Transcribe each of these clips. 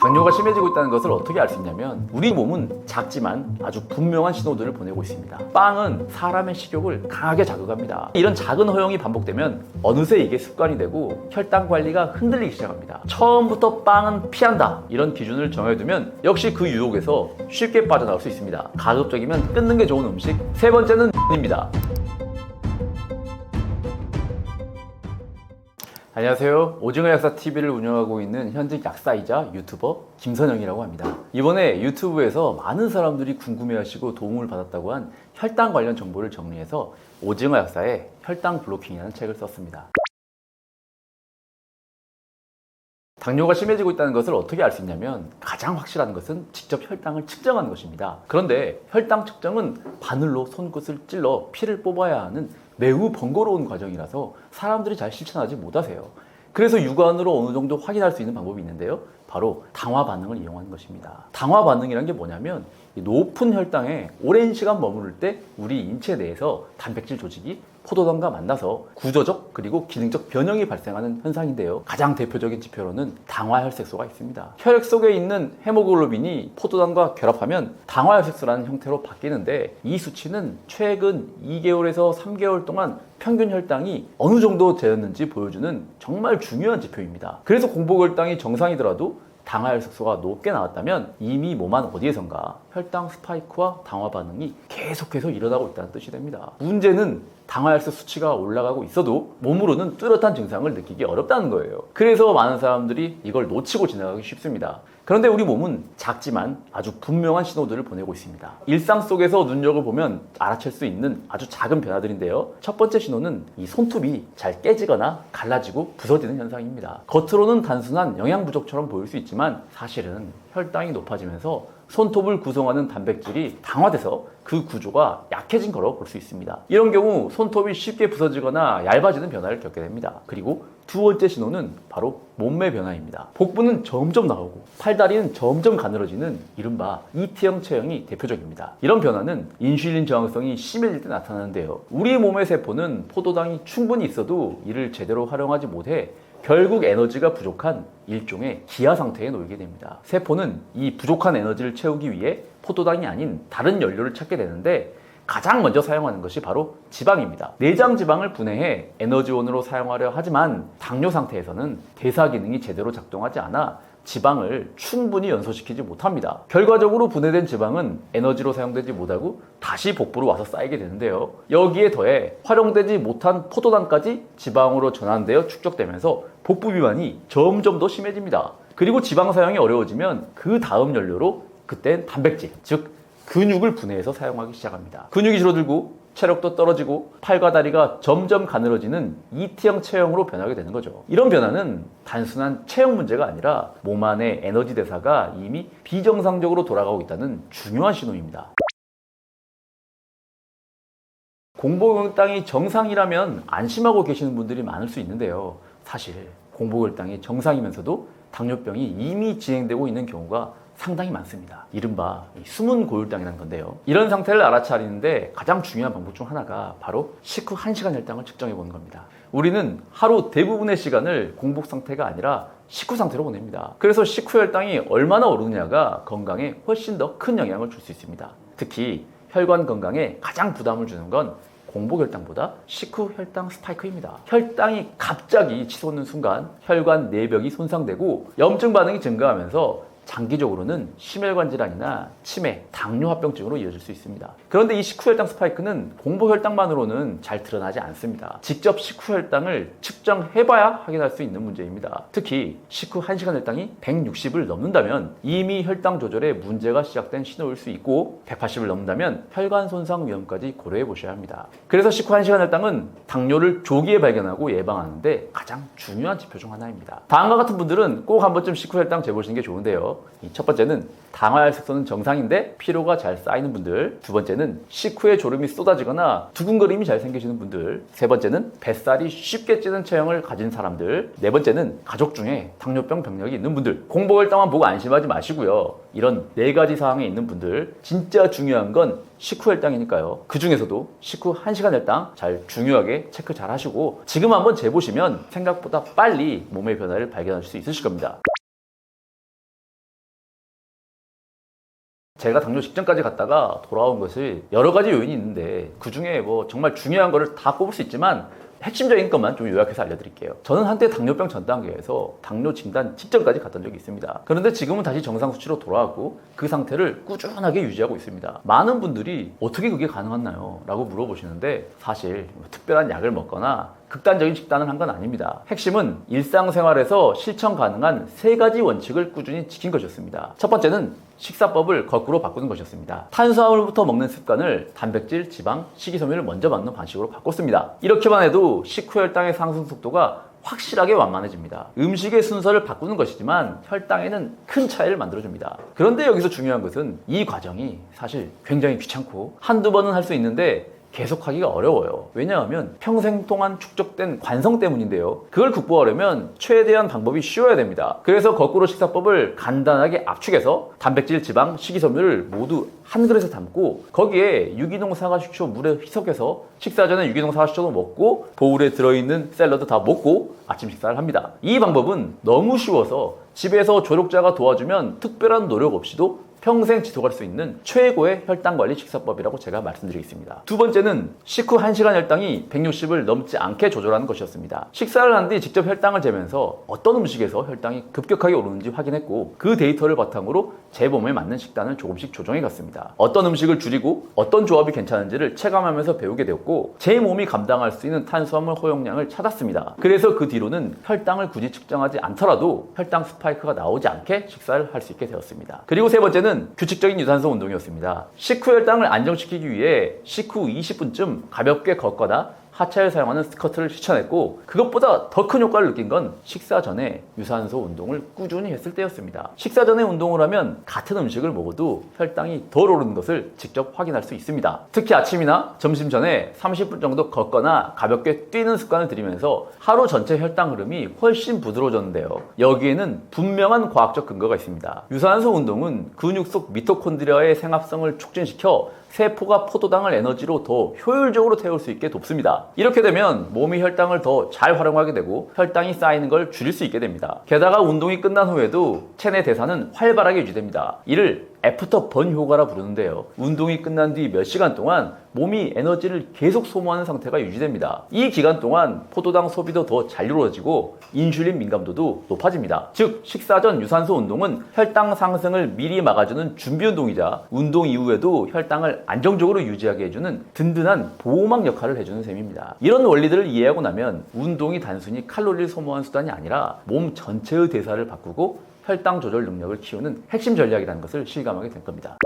당뇨가 심해지고 있다는 것을 어떻게 알 수 있냐면 우리 몸은 작지만 아주 분명한 신호들을 보내고 있습니다. 빵은 사람의 식욕을 강하게 자극합니다. 이런 작은 허용이 반복되면 어느새 이게 습관이 되고 혈당 관리가 흔들리기 시작합니다. 처음부터 빵은 피한다 이런 기준을 정해두면 역시 그 유혹에서 쉽게 빠져나올 수 있습니다. 가급적이면 끊는 게 좋은 음식. 세 번째는 입니다. 안녕하세요. 오징어 약사 TV를 운영하고 있는 현직 약사이자 유튜버 김선영이라고 합니다. 이번에 유튜브에서 많은 사람들이 궁금해하시고 도움을 받았다고 한 혈당 관련 정보를 정리해서 오징어 약사의 혈당 블로킹이라는 책을 썼습니다. 당뇨가 심해지고 있다는 것을 어떻게 알 수 있냐면 가장 확실한 것은 직접 혈당을 측정하는 것입니다. 그런데 혈당 측정은 바늘로 손끝을 찔러 피를 뽑아야 하는 매우 번거로운 과정이라서 사람들이 잘 실천하지 못하세요. 그래서 육안으로 어느 정도 확인할 수 있는 방법이 있는데요. 바로 당화 반응을 이용하는 것입니다. 당화 반응이란 게 뭐냐면 높은 혈당에 오랜 시간 머무를 때 우리 인체 내에서 단백질 조직이 포도당과 만나서 구조적 그리고 기능적 변형이 발생하는 현상인데요. 가장 대표적인 지표로는 당화혈색소가 있습니다. 혈액 속에 있는 헤모글로빈이 포도당과 결합하면 당화혈색소라는 형태로 바뀌는데 이 수치는 최근 2개월에서 3개월 동안 평균 혈당이 어느 정도 되었는지 보여주는 정말 중요한 지표입니다. 그래서 공복혈당이 정상이더라도 당화혈색소가 높게 나왔다면 이미 몸 안 어디에선가 혈당 스파이크와 당화 반응이 계속해서 일어나고 있다는 뜻이 됩니다. 문제는 당화혈색 수치가 올라가고 있어도 몸으로는 뚜렷한 증상을 느끼기 어렵다는 거예요. 그래서 많은 사람들이 이걸 놓치고 지나가기 쉽습니다. 그런데 우리 몸은 작지만 아주 분명한 신호들을 보내고 있습니다. 일상 속에서 눈여겨보면 알아챌 수 있는 아주 작은 변화들인데요. 첫 번째 신호는 이 손톱이 잘 깨지거나 갈라지고 부서지는 현상입니다. 겉으로는 단순한 영양 부족처럼 보일 수 있지만 사실은 혈당이 높아지면서 손톱을 구성하는 단백질이 당화돼서 그 구조가 약해진 거로 볼 수 있습니다. 이런 경우 손톱이 쉽게 부서지거나 얇아지는 변화를 겪게 됩니다. 그리고 두 번째 신호는 바로 몸매 변화입니다. 복부는 점점 나오고 팔다리는 점점 가늘어지는 이른바 E형 체형이 대표적입니다. 이런 변화는 인슐린 저항성이 심해질 때 나타나는데요. 우리 몸의 세포는 포도당이 충분히 있어도 이를 제대로 활용하지 못해 결국 에너지가 부족한 일종의 기아 상태에 놓이게 됩니다. 세포는 이 부족한 에너지를 채우기 위해 포도당이 아닌 다른 연료를 찾게 되는데 가장 먼저 사용하는 것이 바로 지방입니다. 내장 지방을 분해해 에너지원으로 사용하려 하지만 당뇨 상태에서는 대사 기능이 제대로 작동하지 않아 지방을 충분히 연소시키지 못합니다. 결과적으로 분해된 지방은 에너지로 사용되지 못하고 다시 복부로 와서 쌓이게 되는데요. 여기에 더해 활용되지 못한 포도당까지 지방으로 전환되어 축적되면서 복부 비만이 점점 더 심해집니다. 그리고 지방 사용이 어려워지면 그 다음 연료로 그땐 단백질, 즉 근육을 분해해서 사용하기 시작합니다. 근육이 줄어들고 체력도 떨어지고 팔과 다리가 점점 가늘어지는 E형 체형으로 변하게 되는 거죠. 이런 변화는 단순한 체형 문제가 아니라 몸 안의 에너지 대사가 이미 비정상적으로 돌아가고 있다는 중요한 신호입니다. 공복혈당이 정상이라면 안심하고 계시는 분들이 많을 수 있는데요. 사실 공복혈당이 정상이면서도 당뇨병이 이미 진행되고 있는 경우가 상당히 많습니다. 이른바 숨은 고혈당이라는 건데요. 이런 상태를 알아차리는데 가장 중요한 방법 중 하나가 바로 식후 1시간 혈당을 측정해 보는 겁니다. 우리는 하루 대부분의 시간을 공복 상태가 아니라 식후 상태로 보냅니다. 그래서 식후 혈당이 얼마나 오르느냐가 건강에 훨씬 더 큰 영향을 줄 수 있습니다. 특히 혈관 건강에 가장 부담을 주는 건 공복혈당보다 식후 혈당 스파이크입니다. 혈당이 갑자기 치솟는 순간 혈관 내벽이 손상되고 염증 반응이 증가하면서 장기적으로는 심혈관 질환이나 치매, 당뇨합병증으로 이어질 수 있습니다. 그런데 이 식후혈당 스파이크는 공복혈당만으로는 잘 드러나지 않습니다. 직접 식후혈당을 측정해봐야 확인할 수 있는 문제입니다. 특히 식후 1시간 혈당이 160을 넘는다면 이미 혈당 조절에 문제가 시작된 신호일 수 있고 180을 넘는다면 혈관 손상 위험까지 고려해 보셔야 합니다. 그래서 식후 1시간 혈당은 당뇨를 조기에 발견하고 예방하는데 가장 중요한 지표 중 하나입니다. 다음과 같은 분들은 꼭 한 번쯤 식후 혈당 재보시는 게 좋은데요. 첫 번째는 당화혈색소는 정상인데 피로가 잘 쌓이는 분들, 두 번째는 식후에 졸음이 쏟아지거나 두근거림이 잘 생기시는 분들, 세 번째는 뱃살이 쉽게 찌는 체형을 가진 사람들, 네 번째는 가족 중에 당뇨병 병력이 있는 분들. 공복혈당만 보고 안심하지 마시고요. 이런 네 가지 사항에 있는 분들, 진짜 중요한 건 식후 혈당이니까요. 그 중에서도 식후 1시간 혈당 잘 중요하게 체크 잘 하시고 지금 한번 재보시면 생각보다 빨리 몸의 변화를 발견하실 수 있으실 겁니다. 제가 당뇨 직전까지 갔다가 돌아온 것이 여러 가지 요인이 있는데 그 중에 뭐 정말 중요한 거를 다 꼽을 수 있지만 핵심적인 것만 좀 요약해서 알려드릴게요. 저는 한때 당뇨병 전 단계에서 당뇨 진단 직전까지 갔던 적이 있습니다. 그런데 지금은 다시 정상 수치로 돌아왔고 그 상태를 꾸준하게 유지하고 있습니다. 많은 분들이 어떻게 그게 가능하나요? 라고 물어보시는데 사실 특별한 약을 먹거나 극단적인 식단을 한 건 아닙니다. 핵심은 일상생활에서 실천 가능한 3가지 원칙을 꾸준히 지킨 것이었습니다. 첫 번째는 식사법을 거꾸로 바꾸는 것이었습니다. 탄수화물부터 먹는 습관을 단백질, 지방, 식이섬유를 먼저 먹는 방식으로 바꿨습니다. 이렇게만 해도 식후 혈당의 상승 속도가 확실하게 완만해집니다. 음식의 순서를 바꾸는 것이지만 혈당에는 큰 차이를 만들어줍니다. 그런데 여기서 중요한 것은 이 과정이 사실 굉장히 귀찮고 한두 번은 할 수 있는데 계속하기가 어려워요. 왜냐하면 평생 동안 축적된 관성 때문인데요. 그걸 극복하려면 최대한 방법이 쉬워야 됩니다. 그래서 거꾸로 식사법을 간단하게 압축해서 단백질, 지방, 식이섬유를 모두 한 그릇에 담고 거기에 유기농 사과식초 물에 희석해서 식사 전에 유기농 사과식초도 먹고 보울에 들어있는 샐러드 다 먹고 아침 식사를 합니다. 이 방법은 너무 쉬워서 집에서 조력자가 도와주면 특별한 노력 없이도 평생 지속할 수 있는 최고의 혈당관리 식사법이라고 제가 말씀드리겠습니다. 두 번째는 식후 1시간 혈당이 160을 넘지 않게 조절하는 것이었습니다. 식사를 한 뒤 직접 혈당을 재면서 어떤 음식에서 혈당이 급격하게 오르는지 확인했고 그 데이터를 바탕으로 제 몸에 맞는 식단을 조금씩 조정해 갔습니다. 어떤 음식을 줄이고 어떤 조합이 괜찮은지를 체감하면서 배우게 되었고 제 몸이 감당할 수 있는 탄수화물 허용량을 찾았습니다. 그래서 그 뒤로는 혈당을 굳이 측정하지 않더라도 혈당 스파이크가 나오지 않게 식사를 할 수 있게 되었습니다. 그리고 세 번째는 규칙적인 유산소 운동이었습니다. 식후 혈당을 안정시키기 위해 식후 20분쯤 가볍게 걷거나 하체를 사용하는 스쿼트를 실천했고 그것보다 더 큰 효과를 느낀 건 식사 전에 유산소 운동을 꾸준히 했을 때였습니다. 식사 전에 운동을 하면 같은 음식을 먹어도 혈당이 덜 오르는 것을 직접 확인할 수 있습니다. 특히 아침이나 점심 전에 30분 정도 걷거나 가볍게 뛰는 습관을 들이면서 하루 전체 혈당 흐름이 훨씬 부드러워졌는데요. 여기에는 분명한 과학적 근거가 있습니다. 유산소 운동은 근육 속 미토콘드리아의 생합성을 촉진시켜 세포가 포도당을 에너지로 더 효율적으로 태울 수 있게 돕습니다. 이렇게 되면 몸이 혈당을 더 잘 활용하게 되고 혈당이 쌓이는 걸 줄일 수 있게 됩니다. 게다가 운동이 끝난 후에도 체내 대사는 활발하게 유지됩니다. 이를 애프터 번 효과라 부르는데요. 운동이 끝난 뒤 몇 시간 동안 몸이 에너지를 계속 소모하는 상태가 유지됩니다. 이 기간 동안 포도당 소비도 더 잘 이루어지고 인슐린 민감도도 높아집니다. 즉 식사 전 유산소 운동은 혈당 상승을 미리 막아주는 준비 운동이자 운동 이후에도 혈당을 안정적으로 유지하게 해주는 든든한 보호막 역할을 해주는 셈입니다. 이런 원리들을 이해하고 나면 운동이 단순히 칼로리를 소모하는 수단이 아니라 몸 전체의 대사를 바꾸고 혈당 조절 능력을 키우는 핵심 전략이라는 것을 실감하게 될 겁니다.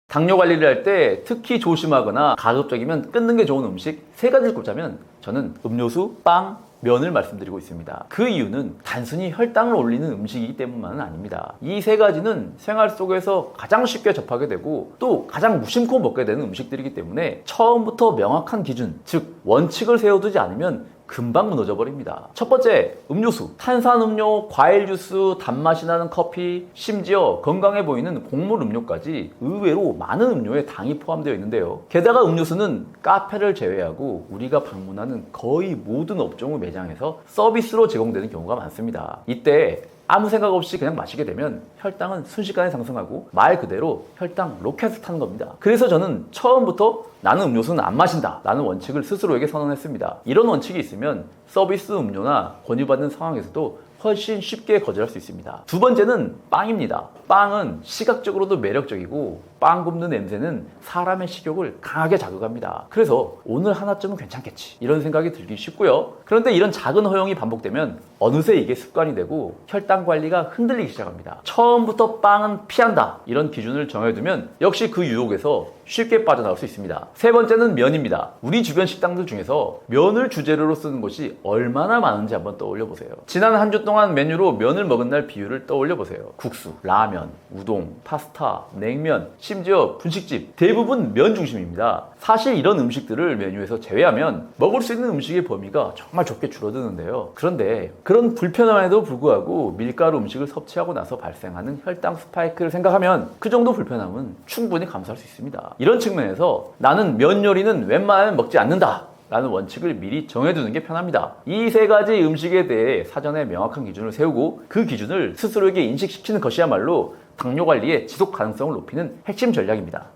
당뇨 관리를 할 때 특히 조심하거나 가급적이면 끊는 게 좋은 음식 3가지를 꼽자면 저는 음료수, 빵, 면을 말씀드리고 있습니다. 그 이유는 단순히 혈당을 올리는 음식이기 때문만은 아닙니다. 이 3가지는 생활 속에서 가장 쉽게 접하게 되고 또 가장 무심코 먹게 되는 음식들이기 때문에 처음부터 명확한 기준, 즉 원칙을 세워두지 않으면 금방 무너져 버립니다. 첫 번째, 음료수. 탄산음료, 과일 주스, 단맛이 나는 커피, 심지어 건강해 보이는 곡물 음료까지 의외로 많은 음료에 당이 포함되어 있는데요. 게다가 음료수는 카페를 제외하고 우리가 방문하는 거의 모든 업종의 매장에서 서비스로 제공되는 경우가 많습니다. 이때 아무 생각 없이 그냥 마시게 되면 혈당은 순식간에 상승하고 말 그대로 혈당 로켓을 타는 겁니다. 그래서 저는 처음부터 나는 음료수는 안 마신다 라는 원칙을 스스로에게 선언했습니다. 이런 원칙이 있으면 서비스 음료나 권유받는 상황에서도 훨씬 쉽게 거절할 수 있습니다. 두 번째는 빵입니다. 빵은 시각적으로도 매력적이고 빵 굽는 냄새는 사람의 식욕을 강하게 자극합니다. 그래서 오늘 하나쯤은 괜찮겠지 이런 생각이 들기 쉽고요. 그런데 이런 작은 허용이 반복되면 어느새 이게 습관이 되고 혈당 관리가 흔들리기 시작합니다. 처음부터 빵은 피한다 이런 기준을 정해두면 역시 그 유혹에서 쉽게 빠져나올 수 있습니다. 세 번째는 면입니다. 우리 주변 식당들 중에서 면을 주재료로 쓰는 곳이 얼마나 많은지 한번 떠올려 보세요. 지난 한 주 동안 메뉴로 면을 먹은 날 비율을 떠올려 보세요. 국수, 라면, 우동, 파스타, 냉면, 심지어 분식집 대부분 면 중심입니다. 사실 이런 음식들을 메뉴에서 제외하면 먹을 수 있는 음식의 범위가 정말 좁게 줄어드는데요. 그런데 그런 불편함에도 불구하고 밀가루 음식을 섭취하고 나서 발생하는 혈당 스파이크를 생각하면 그 정도 불편함은 충분히 감수할 수 있습니다. 이런 측면에서 나는 면 요리는 웬만하면 먹지 않는다 라는 원칙을 미리 정해두는 게 편합니다. 이 세 가지 음식에 대해 사전에 명확한 기준을 세우고 그 기준을 스스로에게 인식시키는 것이야말로 당뇨 관리의 지속 가능성을 높이는 핵심 전략입니다.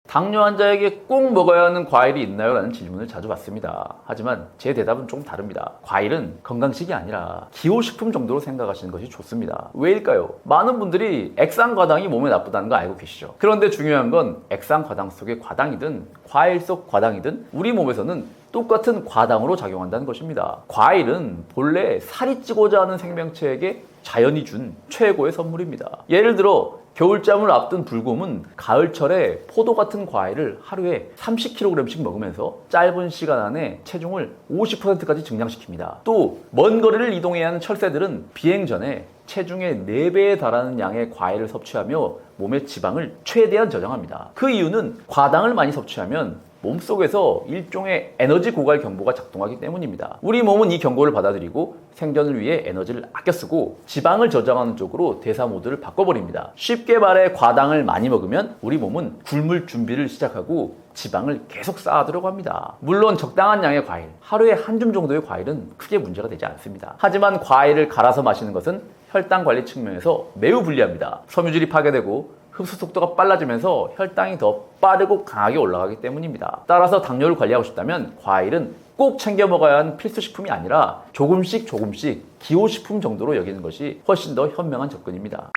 당뇨 환자에게 꼭 먹어야 하는 과일이 있나요? 라는 질문을 자주 받습니다. 하지만 제 대답은 좀 다릅니다. 과일은 건강식이 아니라 기호식품 정도로 생각하시는 것이 좋습니다. 왜일까요? 많은 분들이 액상과당이 몸에 나쁘다는 거 알고 계시죠? 그런데 중요한 건 액상과당 속의 과당이든 과일 속 과당이든 우리 몸에서는 똑같은 과당으로 작용한다는 것입니다. 과일은 본래 살이 찌고자 하는 생명체에게 자연이 준 최고의 선물입니다. 예를 들어 겨울잠을 앞둔 불곰은 가을철에 포도 같은 과일을 하루에 30kg씩 먹으면서 짧은 시간 안에 체중을 50%까지 증량시킵니다. 또 먼 거리를 이동해야 하는 철새들은 비행 전에 체중의 4배에 달하는 양의 과일을 섭취하며 몸의 지방을 최대한 저장합니다. 그 이유는 과당을 많이 섭취하면 몸속에서 일종의 에너지 고갈 경보가 작동하기 때문입니다. 우리 몸은 이 경고를 받아들이고 생존을 위해 에너지를 아껴 쓰고 지방을 저장하는 쪽으로 대사 모드를 바꿔버립니다. 쉽게 말해 과당을 많이 먹으면 우리 몸은 굶을 준비를 시작하고 지방을 계속 쌓아두려고 합니다. 물론 적당한 양의 과일, 하루에 한 줌 정도의 과일은 크게 문제가 되지 않습니다. 하지만 과일을 갈아서 마시는 것은 혈당 관리 측면에서 매우 불리합니다. 섬유질이 파괴되고 흡수 속도가 빨라지면서 혈당이 더 빠르고 강하게 올라가기 때문입니다. 따라서 당뇨를 관리하고 싶다면 과일은 꼭 챙겨 먹어야 하는 필수식품이 아니라 조금씩 기호식품 정도로 여기는 것이 훨씬 더 현명한 접근입니다.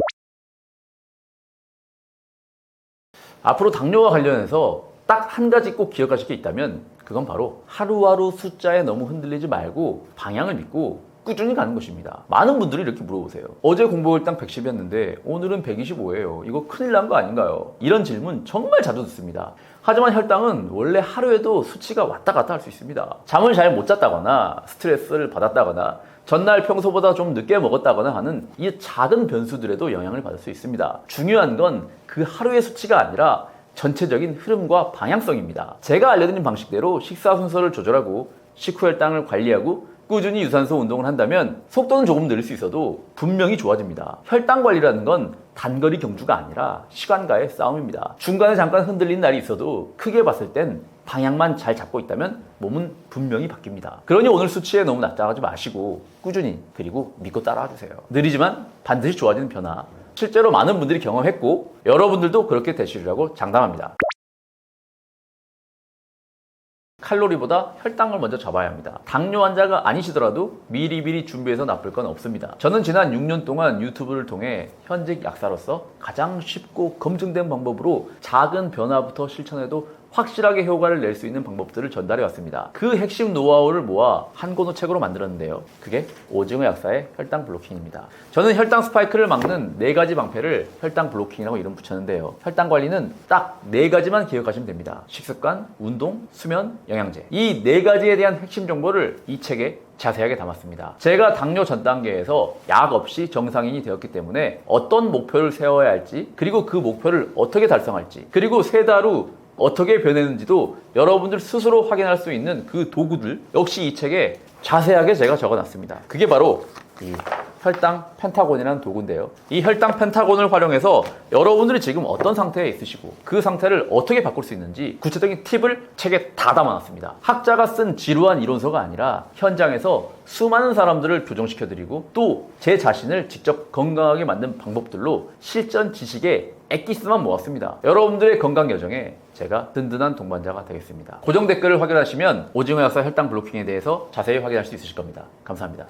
앞으로 당뇨와 관련해서 딱 한 가지 꼭 기억하실 게 있다면 그건 바로 하루하루 숫자에 너무 흔들리지 말고 방향을 믿고 꾸준히 가는 것입니다. 많은 분들이 이렇게 물어보세요. 어제 공복혈당 110이었는데 오늘은 125예요. 이거 큰일 난 거 아닌가요? 이런 질문 정말 자주 듣습니다. 하지만 혈당은 원래 하루에도 수치가 왔다 갔다 할 수 있습니다. 잠을 잘 못 잤다거나 스트레스를 받았다거나 전날 평소보다 좀 늦게 먹었다거나 하는 이 작은 변수들에도 영향을 받을 수 있습니다. 중요한 건 그 하루의 수치가 아니라 전체적인 흐름과 방향성입니다. 제가 알려드린 방식대로 식사 순서를 조절하고 식후 혈당을 관리하고 꾸준히 유산소 운동을 한다면 속도는 조금 느릴 수 있어도 분명히 좋아집니다. 혈당 관리라는 건 단거리 경주가 아니라 시간과의 싸움입니다. 중간에 잠깐 흔들린 날이 있어도 크게 봤을 땐 방향만 잘 잡고 있다면 몸은 분명히 바뀝니다. 그러니 오늘 수치에 너무 낮아가지 마시고 꾸준히 그리고 믿고 따라와 주세요. 느리지만 반드시 좋아지는 변화, 실제로 많은 분들이 경험했고 여러분들도 그렇게 되시리라고 장담합니다. 칼로리보다 혈당을 먼저 잡아야 합니다. 당뇨 환자가 아니시더라도 미리미리 준비해서 나쁠 건 없습니다. 저는 지난 6년 동안 유튜브를 통해 현직 약사로서 가장 쉽고 검증된 방법으로 작은 변화부터 실천해도 확실하게 효과를 낼 수 있는 방법들을 전달해 왔습니다. 그 핵심 노하우를 모아 한 권의 책으로 만들었는데요. 그게 오징어 약사의 혈당 블로킹입니다. 저는 혈당 스파이크를 막는 4가지 방패를 혈당 블로킹이라고 이름 붙였는데요. 혈당 관리는 딱 4가지만 기억하시면 됩니다. 식습관, 운동, 수면, 영양제. 이 4가지에 대한 핵심 정보를 이 책에 자세하게 담았습니다. 제가 당뇨 전 단계에서 약 없이 정상인이 되었기 때문에 어떤 목표를 세워야 할지, 그리고 그 목표를 어떻게 달성할지, 그리고 3달 후 어떻게 변했는지도 여러분들 스스로 확인할 수 있는 그 도구들 역시 이 책에 자세하게 제가 적어놨습니다. 그게 바로 이 혈당 펜타곤이라는 도구인데요. 이 혈당 펜타곤을 활용해서 여러분들이 지금 어떤 상태에 있으시고 그 상태를 어떻게 바꿀 수 있는지 구체적인 팁을 책에 다 담아놨습니다. 학자가 쓴 지루한 이론서가 아니라 현장에서 수많은 사람들을 교정시켜드리고 또 제 자신을 직접 건강하게 만든 방법들로 실전 지식의 엑기스만 모았습니다. 여러분들의 건강 여정에 제가 든든한 동반자가 되겠습니다. 고정 댓글을 확인하시면 오징어 약사 혈당 블로킹에 대해서 자세히 확인할 수 있으실 겁니다. 감사합니다.